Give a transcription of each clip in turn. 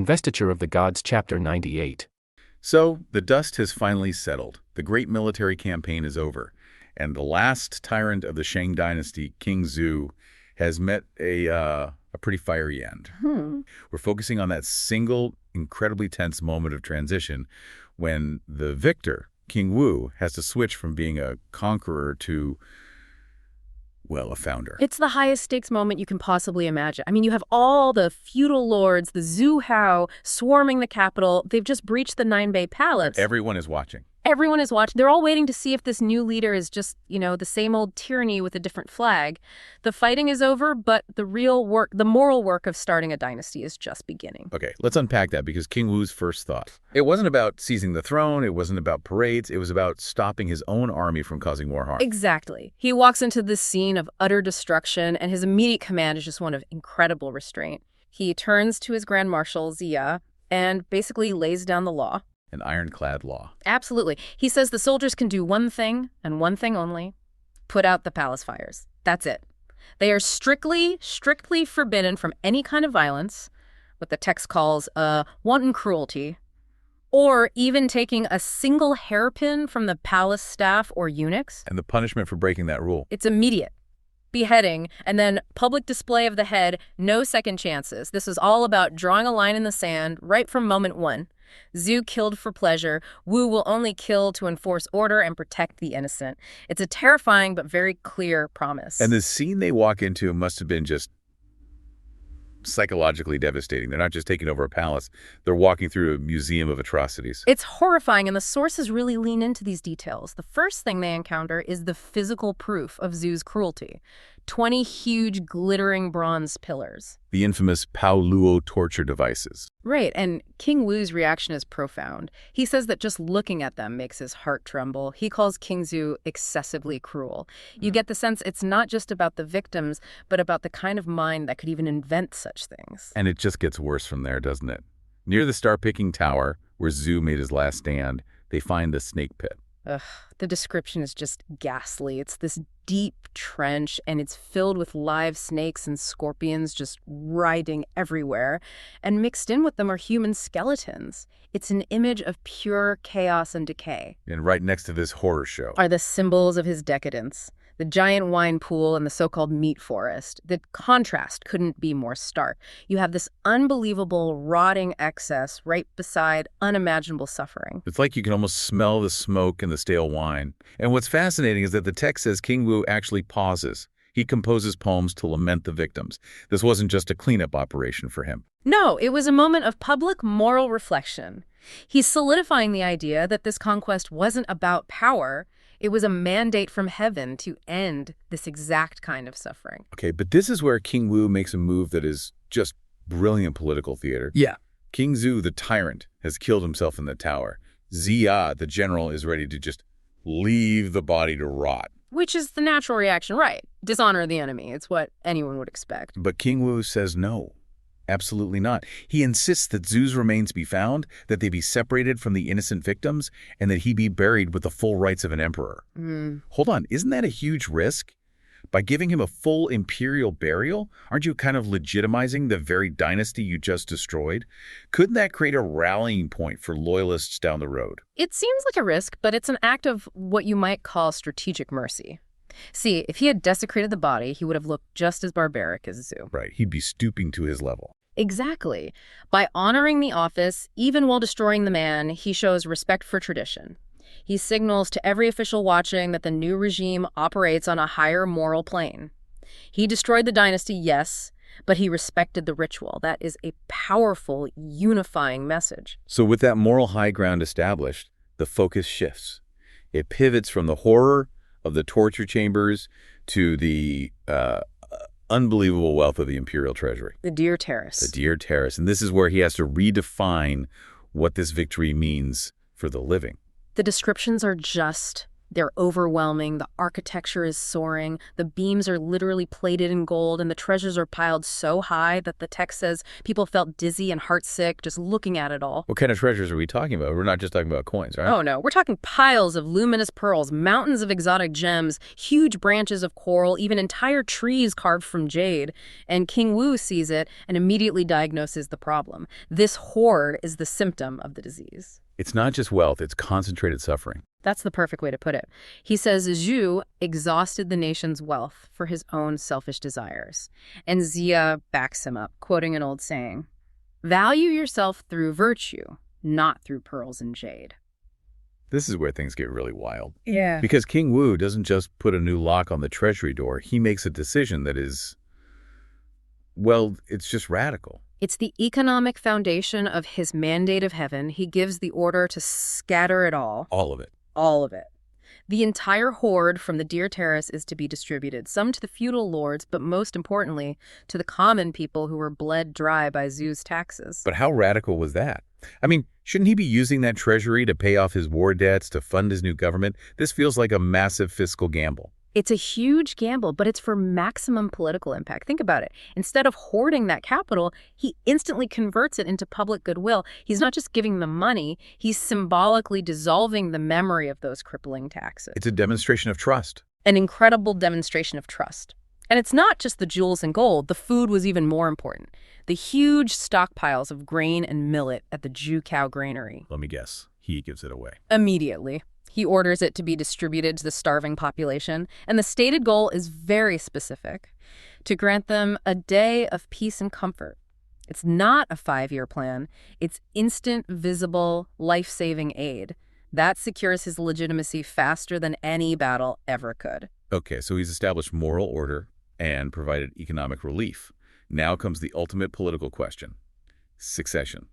Investiture of the Gods, Chapter 98. So, the dust has finally settled. The great military campaign is over. And the last tyrant of the Shang dynasty, King Zhu, has met a pretty fiery end. We're focusing on that single, incredibly tense moment of transition when the victor, King Wu, has to switch from being a conqueror to, well, a founder. It's the highest stakes moment you can possibly imagine. I mean, you have all the feudal lords, the Zhu Hao, swarming the capital. They've just breached the Ninebei Palace. Everyone is watching. Everyone is watching. They're all waiting to see if this new leader is just, the same old tyranny with a different flag. The fighting is over, but the real work, the moral work of starting a dynasty is just beginning. Okay, let's unpack that, because King Wu's first thought, it wasn't about seizing the throne, it wasn't about parades, it was about stopping his own army from causing more harm. Exactly. He walks into this scene of utter destruction, and his immediate command is just one of incredible restraint. He turns to his Grand Marshal, Ziya, and basically lays down the law. An ironclad law. Absolutely. He says the soldiers can do one thing, and one thing only: put out the palace fires. That's it. They are strictly forbidden from any kind of violence, what the text calls wanton cruelty, or even taking a single hairpin from the palace staff or eunuchs. And the punishment for breaking that rule? It's immediate. Beheading, and then public display of the head, no second chances. This is all about drawing a line in the sand right from moment one. Zhu killed for pleasure. Wu will only kill to enforce order and protect the innocent. It's a terrifying but very clear promise. And the scene they walk into must have been just psychologically devastating. They're not just taking over a palace. They're walking through a museum of atrocities. It's horrifying, and the sources really lean into these details. The first thing they encounter is the physical proof of Zhu's cruelty. 20 huge, glittering bronze pillars. The infamous Pao Luo torture devices. Right, and King Wu's reaction is profound. He says that just looking at them makes his heart tremble. He calls King Zhu excessively cruel. You get the sense it's not just about the victims, but about the kind of mind that could even invent such things. And it just gets worse from there, doesn't it? Near the star-picking tower, where Zhu made his last stand, they find the snake pit. Ugh, the description is just ghastly. It's this deep trench, and it's filled with live snakes and scorpions just writhing everywhere. And mixed in with them are human skeletons. It's an image of pure chaos and decay. And right next to this horror show are the symbols of his decadence. The giant wine pool and the so-called meat forest. The contrast couldn't be more stark. You have this unbelievable rotting excess right beside unimaginable suffering. It's like you can almost smell the smoke and the stale wine. And what's fascinating is that the text says King Wu actually pauses. He composes poems to lament the victims. This wasn't just a cleanup operation for him. No, it was a moment of public moral reflection. He's solidifying the idea that this conquest wasn't about power. It was a mandate from heaven to end this exact kind of suffering. Okay, but this is where King Wu makes a move that is just brilliant political theater. Yeah. King Zhu, the tyrant, has killed himself in the tower. Ziya, the general, is ready to just leave the body to rot. Which is the natural reaction, right? Dishonor the enemy. It's what anyone would expect. But King Wu says no. Absolutely not. He insists that Zhu's remains be found, that they be separated from the innocent victims, and that he be buried with the full rights of an emperor. Hold on, isn't that a huge risk? By giving him a full imperial burial, aren't you kind of legitimizing the very dynasty you just destroyed? Couldn't that create a rallying point for loyalists down the road? It seems like a risk, but it's an act of what you might call strategic mercy. See, if he had desecrated the body, he would have looked just as barbaric as Zhu. Right, he'd be stooping to his level. Exactly. By honoring the office, even while destroying the man, he shows respect for tradition. He signals to every official watching that the new regime operates on a higher moral plane. He destroyed the dynasty, yes, but he respected the ritual. That is a powerful, unifying message. So with that moral high ground established, the focus shifts. It pivots from the horror of the torture chambers to the unbelievable wealth of the imperial treasury. The Deer Terrace. The Deer Terrace. And this is where he has to redefine what this victory means for the living. The descriptions are just They're overwhelming, the architecture is soaring, the beams are literally plated in gold, and the treasures are piled so high that the text says people felt dizzy and heartsick just looking at it all. What kind of treasures are we talking about? We're not just talking about coins, right? Oh no, we're talking piles of luminous pearls, mountains of exotic gems, huge branches of coral, even entire trees carved from jade. And King Wu sees it and immediately diagnoses the problem. This hoard is the symptom of the disease. It's not just wealth, it's concentrated suffering. That's the perfect way to put it. He says Zhu exhausted the nation's wealth for his own selfish desires. And Ziya backs him up, quoting an old saying, "Value yourself through virtue, not through pearls and jade." This is where things get really wild. Yeah. Because King Wu doesn't just put a new lock on the treasury door. He makes a decision that is, well, it's just radical. It's the economic foundation of his mandate of heaven. He gives the order to scatter it all. All of it. All of it. The entire hoard from the Deer Terrace is to be distributed, some to the feudal lords, but most importantly, to the common people who were bled dry by Zhu's taxes. But how radical was that? I mean, shouldn't he be using that treasury to pay off his war debts, to fund his new government? This feels like a massive fiscal gamble. It's a huge gamble, but it's for maximum political impact. Think about it. Instead of hoarding that capital, he instantly converts it into public goodwill. He's not just giving the money, he's symbolically dissolving the memory of those crippling taxes. It's a demonstration of trust. An incredible demonstration of trust. And it's not just the jewels and gold. The food was even more important. The huge stockpiles of grain and millet at the Ju Cow granary. Let me guess. He gives it away. Immediately. He orders it to be distributed to the starving population, and the stated goal is very specific, to grant them a day of peace and comfort. It's not a 5-year plan. It's instant, visible, life-saving aid. That secures his legitimacy faster than any battle ever could. Okay, so he's established moral order and provided economic relief. Now comes the ultimate political question: succession.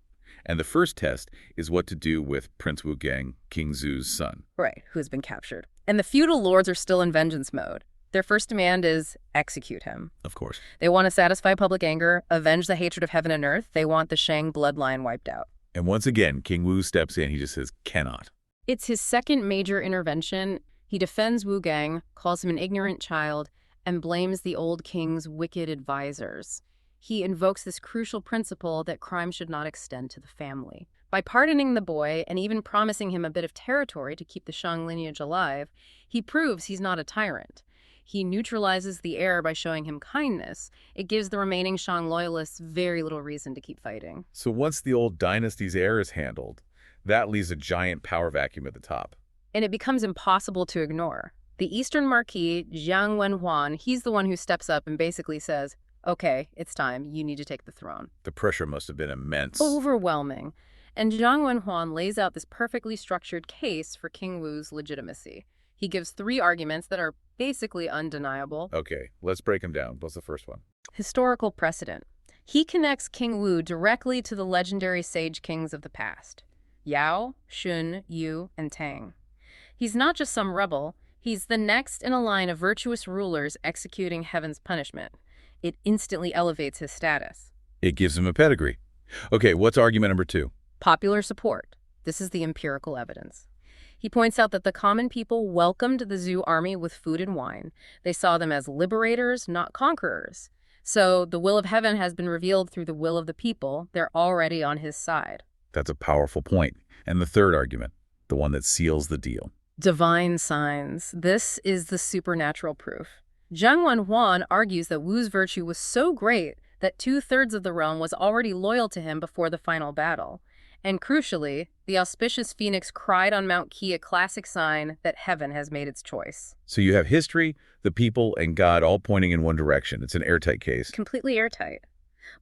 And the first test is what to do with Prince Wugang, King Zhu's son. Right, who has been captured. And the feudal lords are still in vengeance mode. Their first demand is execute him. Of course. They want to satisfy public anger, avenge the hatred of heaven and earth. They want the Shang bloodline wiped out. And once again, King Wu steps in. He just says, cannot. It's his second major intervention. He defends Wu Gang, calls him an ignorant child, and blames the old king's wicked advisors. He invokes this crucial principle that crime should not extend to the family. By pardoning the boy and even promising him a bit of territory to keep the Shang lineage alive, he proves he's not a tyrant. He neutralizes the heir by showing him kindness. It gives the remaining Shang loyalists very little reason to keep fighting. So once the old dynasty's heir is handled, that leaves a giant power vacuum at the top. And it becomes impossible to ignore. The Eastern Marquis, Jiang Wenhuan, he's the one who steps up and basically says, "Okay, it's time. You need to take the throne." The pressure must have been immense. Overwhelming. And Jiang Wenhuan lays out this perfectly structured case for King Wu's legitimacy. He gives 3 arguments that are basically undeniable. Okay, let's break them down. What's the first one? Historical precedent. He connects King Wu directly to the legendary sage kings of the past: Yao, Shun, Yu, and Tang. He's not just some rebel. He's the next in a line of virtuous rulers executing heaven's punishment. It instantly elevates his status. It gives him a pedigree. Okay, what's argument number 2? Popular support. This is the empirical evidence. He points out that the common people welcomed the Zhu army with food and wine. They saw them as liberators, not conquerors. So the will of heaven has been revealed through the will of the people. They're already on his side. That's a powerful point. And the third argument, the one that seals the deal. Divine signs. This is the supernatural proof. Jiang Wenhuan argues that Wu's virtue was so great that 2/3 of the realm was already loyal to him before the final battle. And crucially, the auspicious phoenix cried on Mount Qi, a classic sign that heaven has made its choice. So you have history, the people, and God all pointing in one direction. It's an airtight case. Completely airtight.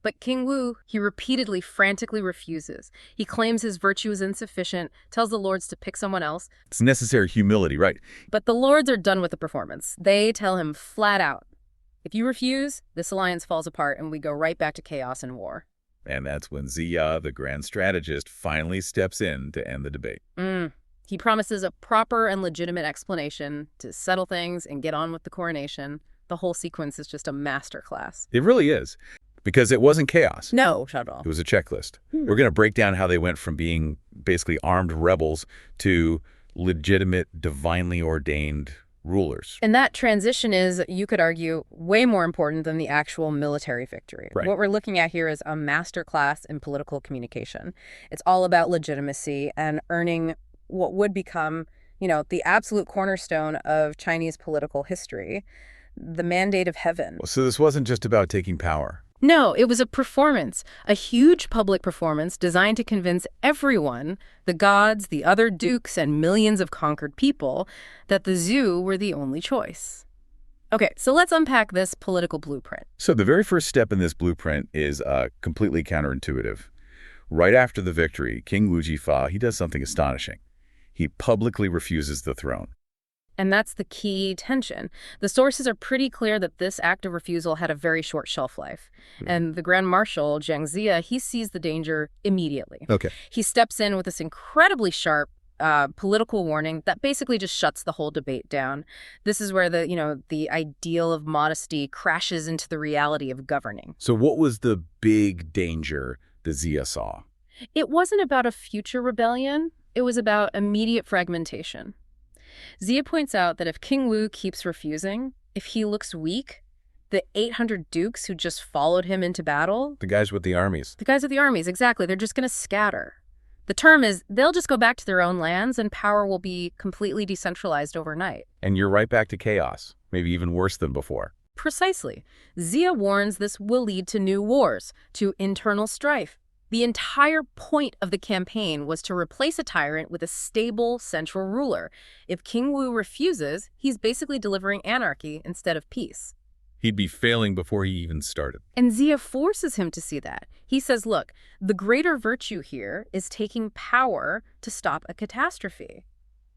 But King Wu, he repeatedly, frantically refuses. He claims his virtue is insufficient, tells the lords to pick someone else. It's necessary humility, right? But the lords are done with the performance. They tell him flat out, if you refuse, this alliance falls apart and we go right back to chaos and war. And that's when Ziya, the grand strategist, finally steps in to end the debate. He promises a proper and legitimate explanation to settle things and get on with the coronation. The whole sequence is just a masterclass. It really is. Because it wasn't chaos. No, not at all. It was a checklist. We're going to break down how they went from being basically armed rebels to legitimate, divinely ordained rulers. And that transition is, you could argue, way more important than the actual military victory. Right. What we're looking at here is a masterclass in political communication. It's all about legitimacy and earning what would become, the absolute cornerstone of Chinese political history, the mandate of heaven. So this wasn't just about taking power. No, it was a performance, a huge public performance designed to convince everyone, the gods, the other dukes, and millions of conquered people, that the Zhu were the only choice. Okay, so let's unpack this political blueprint. So the very first step in this blueprint is completely counterintuitive. Right after the victory, King Wu Jifa, he does something astonishing. He publicly refuses the throne. And that's the key tension. The sources are pretty clear that this act of refusal had a very short shelf life. And the Grand Marshal, Ziya, he sees the danger immediately. Okay. He steps in with this incredibly sharp political warning that basically just shuts the whole debate down. This is where the ideal of modesty crashes into the reality of governing. So what was the big danger that Ziya saw? It wasn't about a future rebellion. It was about immediate fragmentation. Ziya points out that if King Wu keeps refusing, if he looks weak, the 800 dukes who just followed him into battle... The guys with the armies. The guys with the armies, exactly. They're just going to scatter. The term is they'll just go back to their own lands and power will be completely decentralized overnight. And you're right back to chaos, maybe even worse than before. Precisely. Ziya warns this will lead to new wars, to internal strife. The entire point of the campaign was to replace a tyrant with a stable central ruler. If King Wu refuses, he's basically delivering anarchy instead of peace. He'd be failing before he even started. And Ziya forces him to see that. He says, look, the greater virtue here is taking power to stop a catastrophe.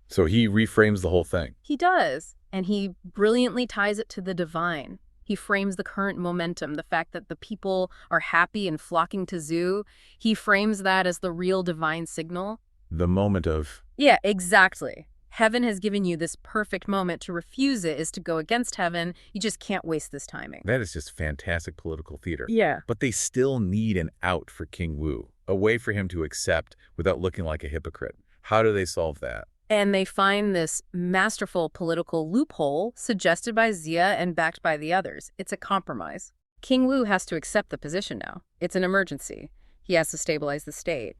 So he reframes the whole thing. He does, and he brilliantly ties it to the divine. He frames the current momentum, the fact that the people are happy and flocking to Zhu. He frames that as the real divine signal. The moment of... Yeah, exactly. Heaven has given you this perfect moment. To refuse it is to go against heaven. You just can't waste this timing. That is just fantastic political theater. Yeah. But they still need an out for King Wu, a way for him to accept without looking like a hypocrite. How do they solve that? And they find this masterful political loophole suggested by Ziya and backed by the others. It's a compromise. King Wu has to accept the position now. It's an emergency. He has to stabilize the state.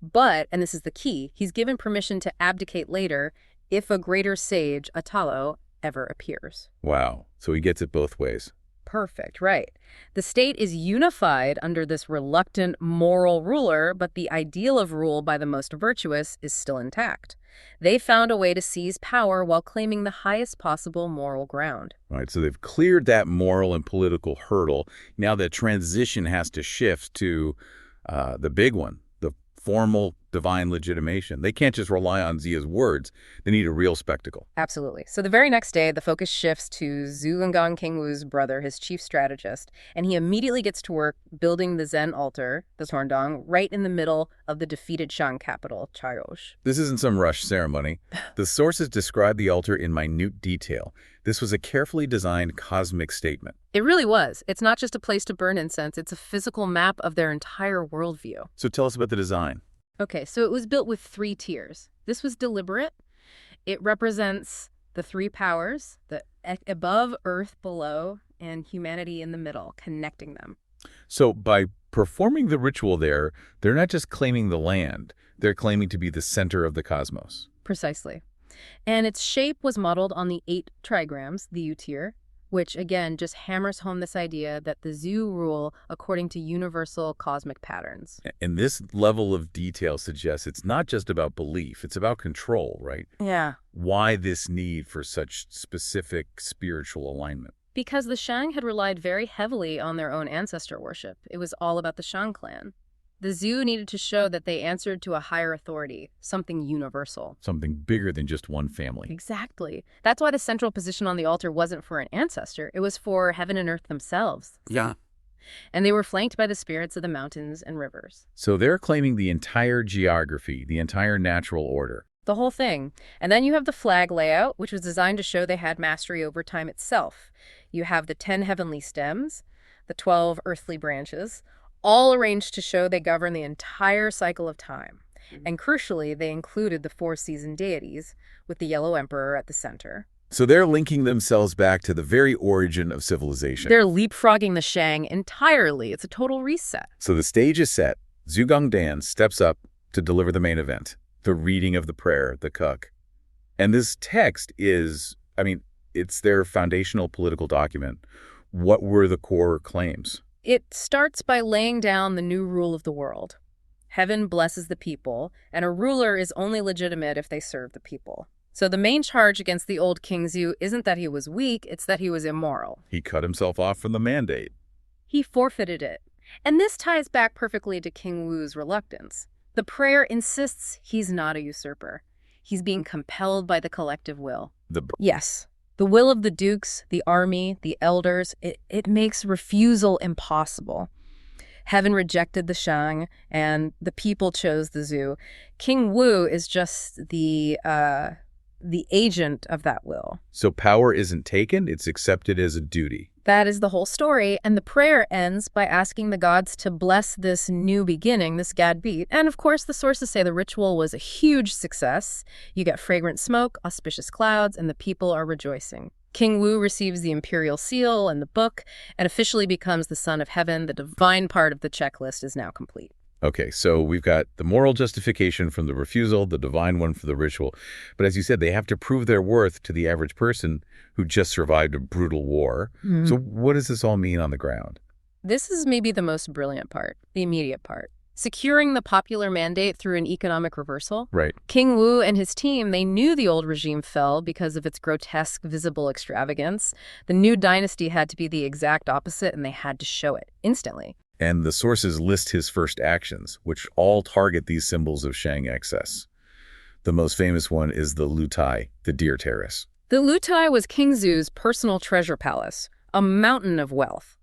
But, and this is the key, he's given permission to abdicate later if a greater sage, a Talo, ever appears. Wow. So he gets it both ways. Perfect, right. The state is unified under this reluctant moral ruler, but the ideal of rule by the most virtuous is still intact. They found a way to seize power while claiming the highest possible moral ground. All right, so they've cleared that moral and political hurdle. Now the transition has to shift to the big one, the formal divine legitimation. They can't just rely on Ziya's words. They need a real spectacle. Absolutely. So the very next day, the focus shifts to Zhu Gangang King Wu's brother, his chief strategist, and he immediately gets to work building the Zen altar, the Tuandong, right in the middle of the defeated Shang capital, Chaiosh. This isn't some rushed ceremony. The sources describe the altar in minute detail. This was a carefully designed cosmic statement. It really was. It's not just a place to burn incense. It's a physical map of their entire worldview. So tell us about the design. Okay, so it was built with 3 tiers. This was deliberate. It represents the 3 powers, the above, earth below, and humanity in the middle, connecting them. So by performing the ritual there, they're not just claiming the land. They're claiming to be the center of the cosmos. Precisely. And its shape was modeled on the 8 trigrams, the U tier, which again just hammers home this idea that the Zhu rule according to universal cosmic patterns. And this level of detail suggests it's not just about belief, it's about control, right? Yeah. Why this need for such specific spiritual alignment? Because the Shang had relied very heavily on their own ancestor worship. It was all about the Shang clan. The Zhu needed to show that they answered to a higher authority, something universal. Something bigger than just one family. Exactly. That's why the central position on the altar wasn't for an ancestor. It was for heaven and earth themselves. Yeah. And they were flanked by the spirits of the mountains and rivers. So they're claiming the entire geography, the entire natural order. The whole thing. And then you have the flag layout, which was designed to show they had mastery over time itself. You have the 10 heavenly stems, the 12 earthly branches, all arranged to show they govern the entire cycle of time. And crucially, they included the four-season deities, with the Yellow Emperor at the center. So they're linking themselves back to the very origin of civilization. They're leapfrogging the Shang entirely. It's a total reset. So the stage is set. Zhu Gongdan steps up to deliver the main event, the reading of the prayer, the Kuk. And this text is, it's their foundational political document. What were the core claims? It starts by laying down the new rule of the world. Heaven blesses the people, and a ruler is only legitimate if they serve the people. So the main charge against the old King Zhu isn't that he was weak, it's that he was immoral. He cut himself off from the mandate. He forfeited it. And this ties back perfectly to King Wu's reluctance. The prayer insists he's not a usurper. He's being compelled by the collective will. Yes, the will of the dukes, the army, the elders, it makes refusal impossible. Heaven rejected the Shang, and the people chose the Zhu. King Wu is just the agent of that will. So power isn't taken, it's accepted as a duty. That is the whole story, and the prayer ends by asking the gods to bless this new beginning, this Gad beat. And of course, the sources say the ritual was a huge success. You get fragrant smoke, auspicious clouds, and the people are rejoicing. King Wu receives the imperial seal and the book, and officially becomes the son of heaven. The divine part of the checklist is now complete. Okay, so we've got the moral justification from the refusal, the divine one for the ritual. But as you said, they have to prove their worth to the average person who just survived a brutal war. So what does this all mean on the ground? This is maybe the most brilliant part, the immediate part. Securing the popular mandate through an economic reversal. Right. King Wu and his team, they knew the old regime fell because of its grotesque, visible extravagance. The new dynasty had to be the exact opposite, and they had to show it instantly. And the sources list his first actions, which all target these symbols of Shang excess. The most famous one is the Lutai, the Deer Terrace. The Lutai was King Zhu's personal treasure palace, a mountain of wealth.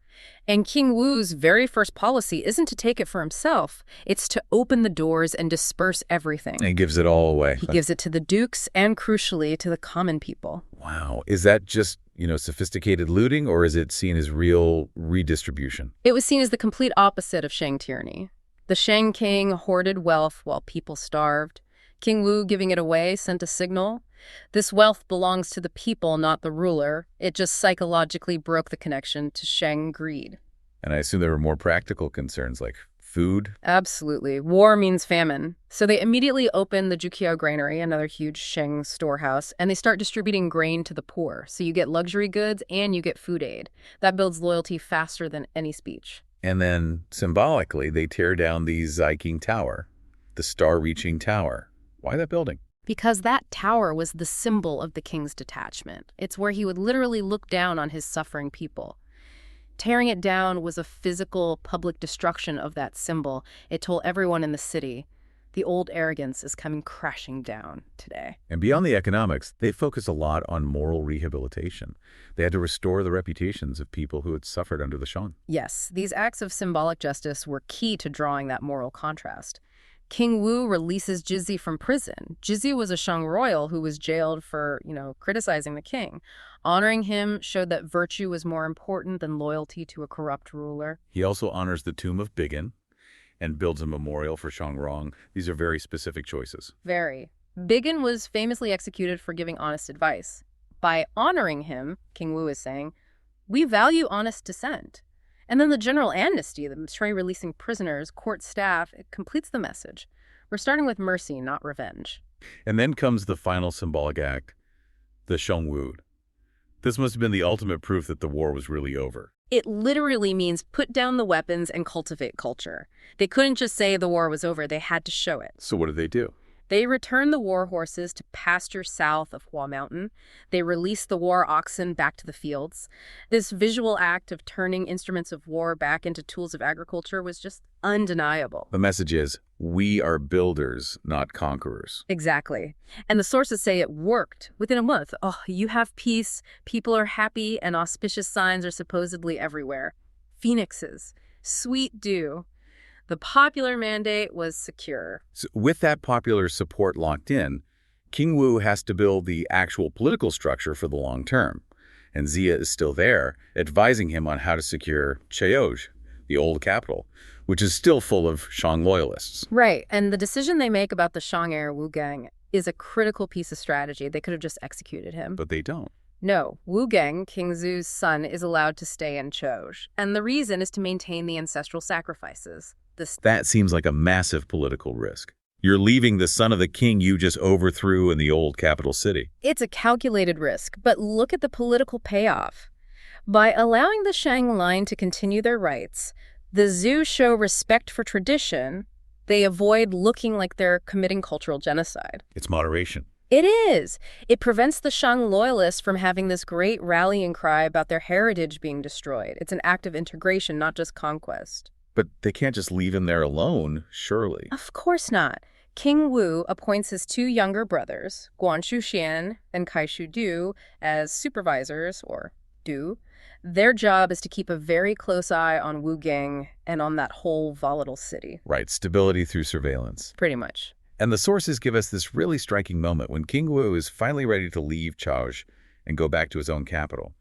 And King Wu's very first policy isn't to take it for himself. It's to open the doors and disperse everything. And gives it all away. He gives it to the dukes and, crucially, to the common people. Wow. Is that just, sophisticated looting, or is it seen as real redistribution? It was seen as the complete opposite of Shang tyranny. The Shang king hoarded wealth while people starved. King Wu giving it away sent a signal. This wealth belongs to the people, not the ruler. It just psychologically broke the connection to Shang greed. And I assume there were more practical concerns like food? Absolutely. War means famine. So they immediately open the Juqiao granary, another huge Shang storehouse, and they start distributing grain to the poor. So you get luxury goods and you get food aid. That builds loyalty faster than any speech. And then, symbolically, they tear down the Ziking Tower, the star-reaching tower. Why that building? Because that tower was the symbol of the king's detachment. It's where he would literally look down on his suffering people. Tearing it down was a physical, public destruction of that symbol. It told everyone in the city, the old arrogance is coming crashing down today. And beyond the economics, they focus a lot on moral rehabilitation. They had to restore the reputations of people who had suffered under the Shang. Yes, these acts of symbolic justice were key to drawing that moral contrast. King Wu releases Ziya from prison. Ziya was a Shang royal who was jailed for, criticizing the king. Honoring him showed that virtue was more important than loyalty to a corrupt ruler. He also honors the tomb of Bigan and builds a memorial for Shang Rong. These are very specific choices. Very. Bigan was famously executed for giving honest advice. By honoring him, King Wu is saying, we value honest dissent. And then the general amnesty, the Mistray releasing prisoners, court staff, it completes the message. We're starting with mercy, not revenge. And then comes the final symbolic act, the Shangwu. This must have been the ultimate proof that the war was really over. It literally means put down the weapons and cultivate culture. They couldn't just say the war was over, they had to show it. So what did they do? They returned the war horses to pasture south of Hua Mountain. They released the war oxen back to the fields. This visual act of turning instruments of war back into tools of agriculture was just undeniable. The message is, we are builders, not conquerors. Exactly. And the sources say it worked. Within a month, you have peace, people are happy, and auspicious signs are supposedly everywhere. Phoenixes, sweet dew. The popular mandate was secure. So with that popular support locked in, King Wu has to build the actual political structure for the long term. And Ziya is still there, advising him on how to secure Cheoge, the old capital, which is still full of Shang loyalists. Right, and the decision they make about the Shang heir Wu Geng is a critical piece of strategy. They could have just executed him. But they don't. No, Wu Geng, King Zhu's son, is allowed to stay in Choj. And the reason is to maintain the ancestral sacrifices. That seems like a massive political risk. You're leaving the son of the king you just overthrew in the old capital city. It's a calculated risk, but look at the political payoff. By allowing the Shang line to continue their rights, the Zhu show respect for tradition. They avoid looking like they're committing cultural genocide. It's moderation. It is. It prevents the Shang loyalists from having this great rallying cry about their heritage being destroyed. It's an act of integration, not just conquest. But they can't just leave him there alone, surely. Of course not. King Wu appoints his two younger brothers, Guan Shuxian and Kai Shu Du, as supervisors, or Du. Their job is to keep a very close eye on Wu Geng and on that whole volatile city. Right, stability through surveillance. Pretty much. And the sources give us this really striking moment when King Wu is finally ready to leave Choj and go back to his own capital.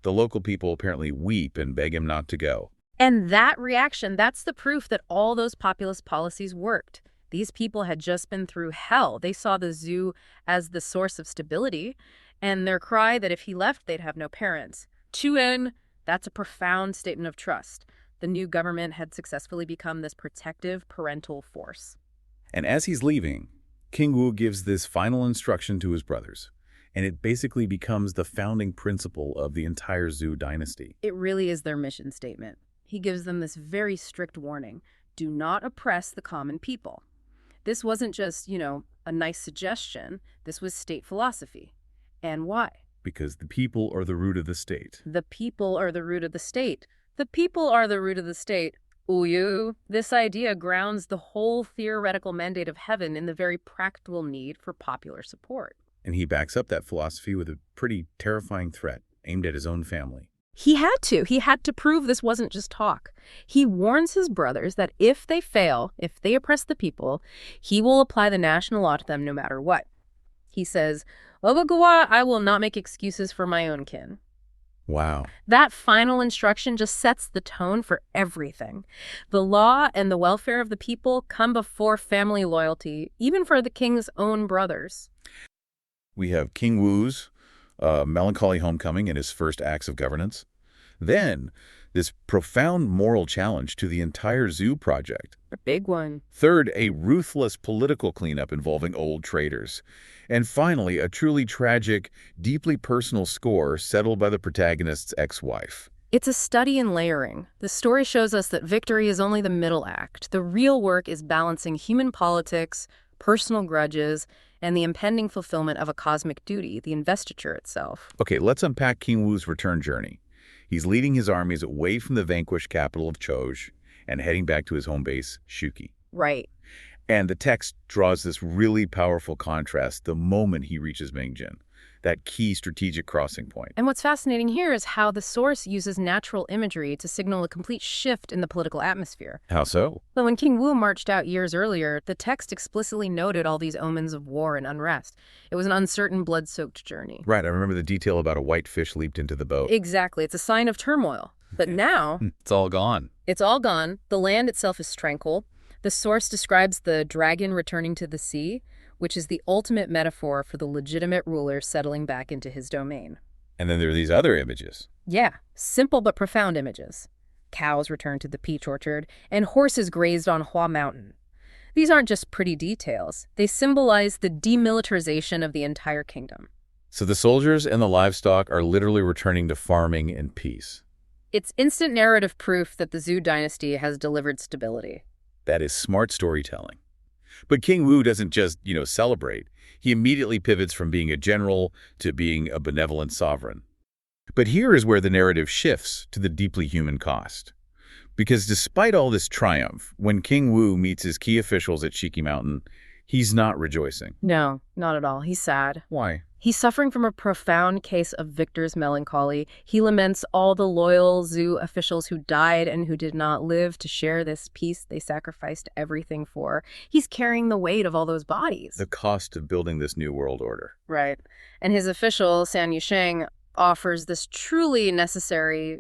The local people apparently weep and beg him not to go. And that reaction, that's the proof that all those populist policies worked. These people had just been through hell. They saw the Zhu as the source of stability, and their cry that if he left, they'd have no parents. Chuan, that's a profound statement of trust. The new government had successfully become this protective parental force. And as he's leaving, King Wu gives this final instruction to his brothers, and it basically becomes the founding principle of the entire Zhu dynasty. It really is their mission statement. He gives them this very strict warning. Do not oppress the common people. This wasn't just, a nice suggestion. This was state philosophy. And why? Because the people are the root of the state. The people are the root of the state. The people are the root of the state. Uyu. This idea grounds the whole theoretical mandate of heaven in the very practical need for popular support. And he backs up that philosophy with a pretty terrifying threat aimed at his own family. He had to. He had to prove this wasn't just talk. He warns his brothers that if they fail, if they oppress the people, he will apply the national law to them no matter what. He says, Obagawa, I will not make excuses for my own kin. Wow. That final instruction just sets the tone for everything. The law and the welfare of the people come before family loyalty, even for the king's own brothers. We have King Wu's melancholy homecoming and his first acts of governance. Then, this profound moral challenge to the entire Zhu project. A big one. Third, a ruthless political cleanup involving old traitors. And finally, a truly tragic, deeply personal score settled by the protagonist's ex-wife. It's a study in layering. The story shows us that victory is only the middle act. The real work is balancing human politics, personal grudges, and the impending fulfillment of a cosmic duty, the investiture itself. Okay, let's unpack King Wu's return journey. He's leading his armies away from the vanquished capital of Choj and heading back to his home base, Shuki. Right. And the text draws this really powerful contrast the moment he reaches Mingjin, that key strategic crossing point. And what's fascinating here is how the source uses natural imagery to signal a complete shift in the political atmosphere. How so? But when King Wu marched out years earlier, the text explicitly noted all these omens of war and unrest. It was an uncertain, blood-soaked journey. Right, I remember the detail about a white fish leaped into the boat. Exactly. It's a sign of turmoil. But now... It's all gone. It's all gone. The land itself is tranquil. The source describes the dragon returning to the sea, which is the ultimate metaphor for the legitimate ruler settling back into his domain. And then there are these other images. Yeah, simple but profound images. Cows returned to the peach orchard, and horses grazed on Hua Mountain. These aren't just pretty details. They symbolize the demilitarization of the entire kingdom. So the soldiers and the livestock are literally returning to farming and peace. It's instant narrative proof that the Zhu dynasty has delivered stability. That is smart storytelling. But King Wu doesn't just, celebrate. He immediately pivots from being a general to being a benevolent sovereign. But here is where the narrative shifts to the deeply human cost. Because despite all this triumph, when King Wu meets his key officials at Shiki Mountain, he's not rejoicing. No, not at all. He's sad. Why? He's suffering from a profound case of victor's melancholy. He laments all the loyal Zhu officials who died and who did not live to share this peace they sacrificed everything for. He's carrying the weight of all those bodies. The cost of building this new world order. Right. And his official, San Yusheng, offers this truly necessary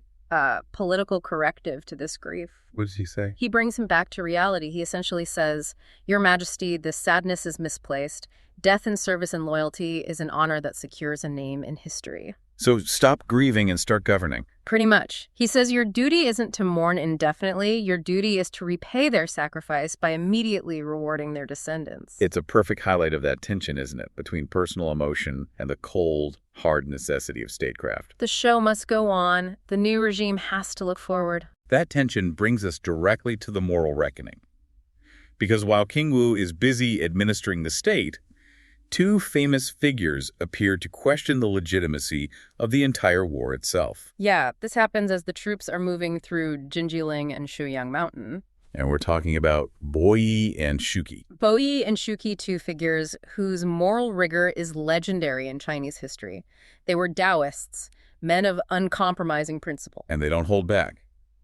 political corrective to this grief. What does he say? He brings him back to reality. He essentially says, Your Majesty, this sadness is misplaced. Death in service and loyalty is an honor that secures a name in history. So stop grieving and start governing. Pretty much. He says your duty isn't to mourn indefinitely. Your duty is to repay their sacrifice by immediately rewarding their descendants. It's a perfect highlight of that tension, isn't it, between personal emotion and the cold, hard necessity of statecraft. The show must go on. The new regime has to look forward. That tension brings us directly to the moral reckoning. Because while King Wu is busy administering the state, two famous figures appear to question the legitimacy of the entire war itself. Yeah, this happens as the troops are moving through Jinjiling and Shuyang Mountain. And we're talking about Boyi and Shuki. Boyi and Shuki, two figures whose moral rigor is legendary in Chinese history. They were Taoists, men of uncompromising principle. And they don't hold back.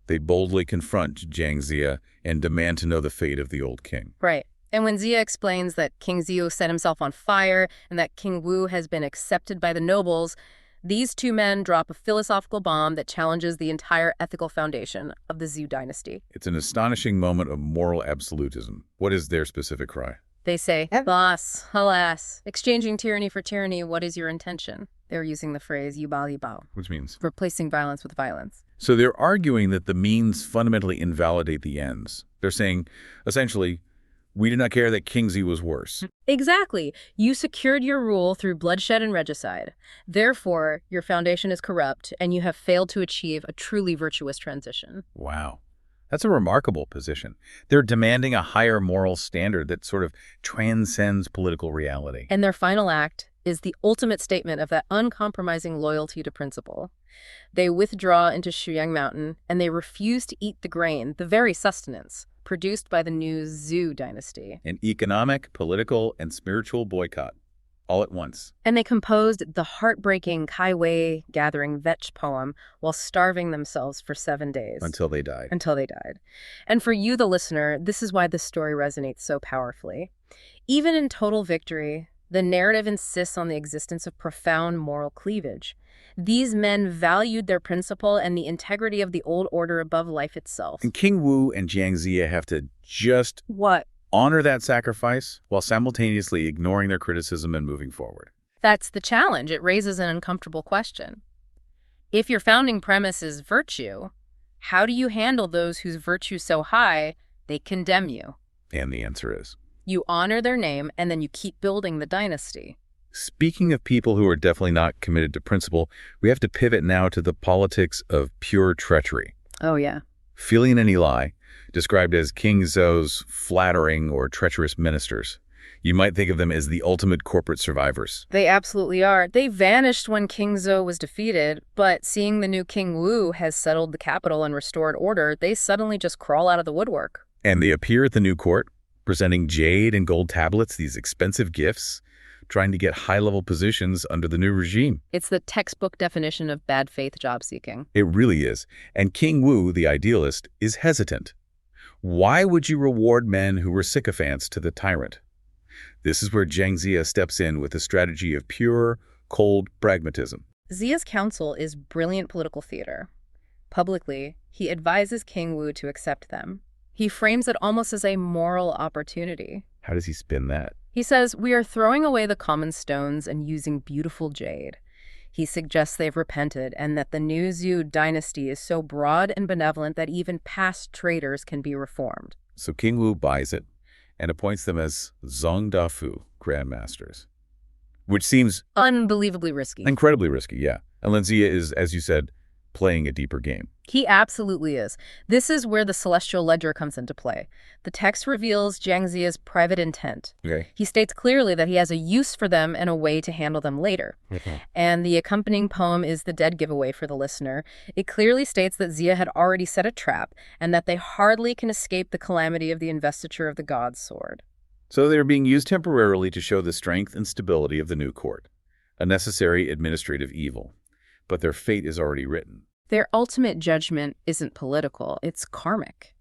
They boldly confront Jiang Ziya and demand to know the fate of the old king. Right. And when Ziya explains that King Ziyu set himself on fire and that King Wu has been accepted by the nobles, these two men drop a philosophical bomb that challenges the entire ethical foundation of the Zhou dynasty. It's an astonishing moment of moral absolutism. What is their specific cry? They say, Boss, alas, exchanging tyranny for tyranny, what is your intention? They're using the phrase yubao yubao, Which means? replacing violence with violence. So they're arguing that the means fundamentally invalidate the ends. They're saying, essentially, we did not care that King Ziyu was worse. Exactly. You secured your rule through bloodshed and regicide. Therefore, your foundation is corrupt, and you have failed to achieve a truly virtuous transition. Wow. That's a remarkable position. They're demanding a higher moral standard that sort of transcends political reality. And their final act is the ultimate statement of that uncompromising loyalty to principle. They withdraw into Shuyang Mountain, and they refuse to eat the grain, the very sustenance, produced by the new Zhou dynasty. An economic, political, and spiritual boycott, all at once. And they composed the heartbreaking Kai Wei gathering vetch poem while starving themselves for 7 days. Until they died. And for you, the listener, this is why this story resonates so powerfully. Even in total victory, the narrative insists on the existence of profound moral cleavage. These men valued their principle and the integrity of the old order above life itself. And King Wu and Jiang Ziya have to just honor that sacrifice while simultaneously ignoring their criticism and moving forward. That's the challenge. It raises an uncomfortable question. If your founding premise is virtue, how do you handle those whose virtue is so high they condemn you? And the answer is? You honor their name, and then you keep building the dynasty. Speaking of people who are definitely not committed to principle, we have to pivot now to the politics of pure treachery. Oh, yeah. Filian and Eli, described as King Zhou's flattering or treacherous ministers. You might think of them as the ultimate corporate survivors. They absolutely are. They vanished when King Zhou was defeated, but seeing the new King Wu has settled the capital and restored order, they suddenly just crawl out of the woodwork. And they appear at the new court, presenting jade and gold tablets, these expensive gifts, trying to get high-level positions under the new regime. It's the textbook definition of bad faith job seeking. It really is. And King Wu, the idealist, is hesitant. Why would you reward men who were sycophants to the tyrant? This is where Jiang Ziya steps in with a strategy of pure, cold pragmatism. Ziya's counsel is brilliant political theater. Publicly, he advises King Wu to accept them. He frames it almost as a moral opportunity. How does he spin that? He says, we are throwing away the common stones and using beautiful jade. He suggests they've repented and that the new Zhou dynasty is so broad and benevolent that even past traitors can be reformed. So King Wu buys it and appoints them as Zongdafu grandmasters, which seems unbelievably risky. Incredibly risky, yeah. And Ziya is, as you said, playing a deeper game. He absolutely is. This is where the celestial ledger comes into play. The text reveals Jiang Ziya's private intent. Okay. He states clearly that he has a use for them and a way to handle them later. And the accompanying poem is the dead giveaway for the listener. It clearly states that Ziya had already set a trap and that they hardly can escape the calamity of the investiture of the god's sword. So they're being used temporarily to show the strength and stability of the new court, a necessary administrative evil. But their fate is already written. Their ultimate judgment isn't political, it's karmic.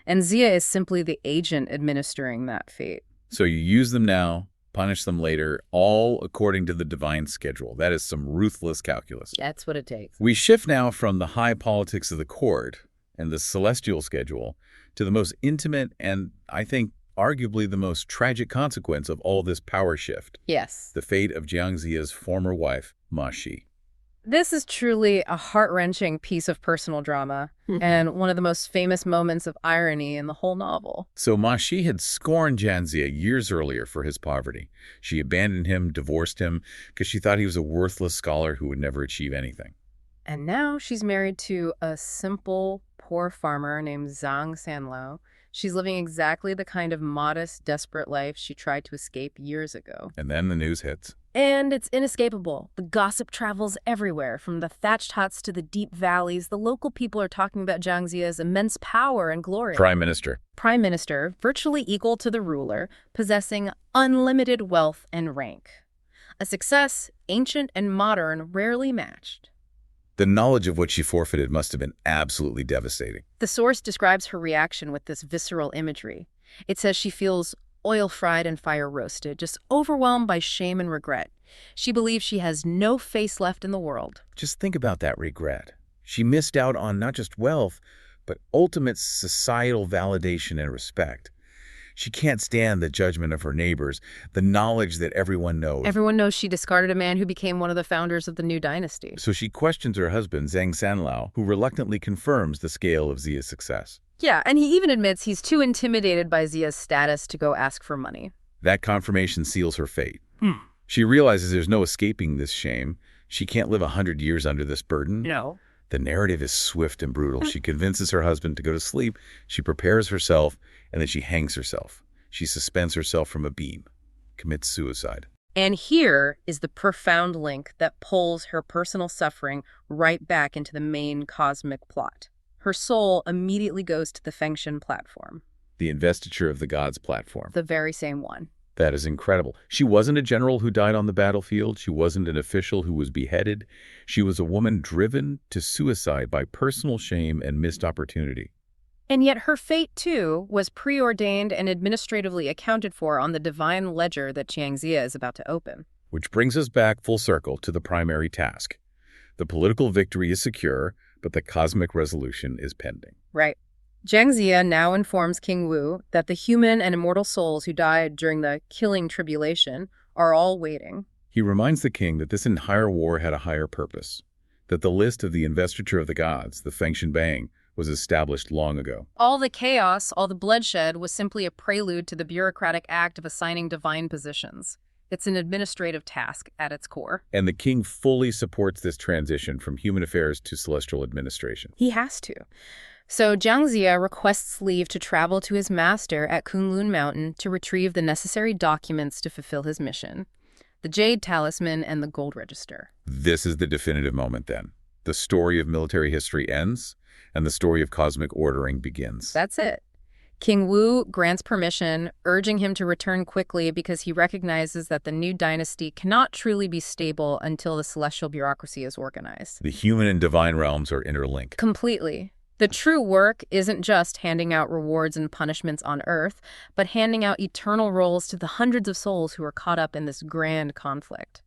And Ziya is simply the agent administering that fate. So you use them now punish them later, all according to the divine schedule. That is some ruthless calculus. That's what it takes. We shift now from the high politics of the court and the celestial schedule to the most intimate and, I think, arguably the most tragic consequence of all this power shift. Yes. The fate of Jiang Ziya's former wife, Ma Shi. This is truly a heart-wrenching piece of personal drama and one of the most famous moments of irony in the whole novel. So Ma Shi had scorned Jiang Ziya years earlier for his poverty. She abandoned him, divorced him, because she thought he was a worthless scholar who would never achieve anything. And now she's married to a simple, poor farmer named Zhang Sanlao. She's living exactly the kind of modest, desperate life she tried to escape years ago. And then the news hits. And it's inescapable. The gossip travels everywhere, from the thatched huts to the deep valleys. The local people are talking about Jiang Ziya's immense power and glory. Prime Minister, Virtually equal to the ruler, possessing unlimited wealth and rank. A success, ancient and modern, rarely matched. the knowledge of what she forfeited must have been absolutely devastating. The source describes her reaction with this visceral imagery. It says she feels oil-fried and fire-roasted, just overwhelmed by shame and regret. She believes she has no face left in the world. Just think about that regret. She missed out on not just wealth, but ultimate societal validation and respect. She can't stand the judgment of her neighbors, the knowledge that everyone knows. Everyone knows she discarded a man who became one of the founders of the new dynasty. So she questions her husband, Zhang Sanlao, who reluctantly confirms the scale of Ziya's success. Yeah, and he even admits he's too intimidated by Ziya's status to go ask for money. That confirmation seals her fate. She realizes there's no escaping this shame. She can't live 100 years under this burden. No. The narrative is swift and brutal. She convinces her husband to go to sleep. She prepares herself, and then she hangs herself. She suspends herself from a beam, commits suicide. And here is the profound link that pulls her personal suffering right back into the main cosmic plot. Her soul immediately goes to the Fengshen platform. The Investiture of the Gods platform. The very same one. That is incredible. She wasn't a general who died on the battlefield. She wasn't an official who was beheaded. She was a woman driven to suicide by personal shame and missed opportunity. And yet her fate, too, was preordained and administratively accounted for on the divine ledger that Jiang Ziya is about to open. Which brings us back full circle to the primary task. The political victory is secure, but the cosmic resolution is pending. Right. Jiang Ziya now informs King Wu that the human and immortal souls who died during the killing tribulation are all waiting. He reminds the king that this entire war had a higher purpose, that the list of the Investiture of the Gods, the Fengshen Bang, was established long ago. All the chaos, all the bloodshed was simply a prelude to the bureaucratic act of assigning divine positions. It's an administrative task at its core. And the king fully supports this transition from human affairs to celestial administration. He has to. So Jiang Ziya requests leave to travel to his master at Kunlun Mountain to retrieve the necessary documents to fulfill his mission. The Jade Talisman and the Gold Register. This is the definitive moment then. The story of military history ends, and the story of cosmic ordering begins. That's it. King Wu grants permission, urging him to return quickly because he recognizes that the new dynasty cannot truly be stable until the celestial bureaucracy is organized. The human and divine realms are interlinked. Completely. The true work isn't just handing out rewards and punishments on Earth, but handing out eternal roles to the hundreds of souls who are caught up in this grand conflict.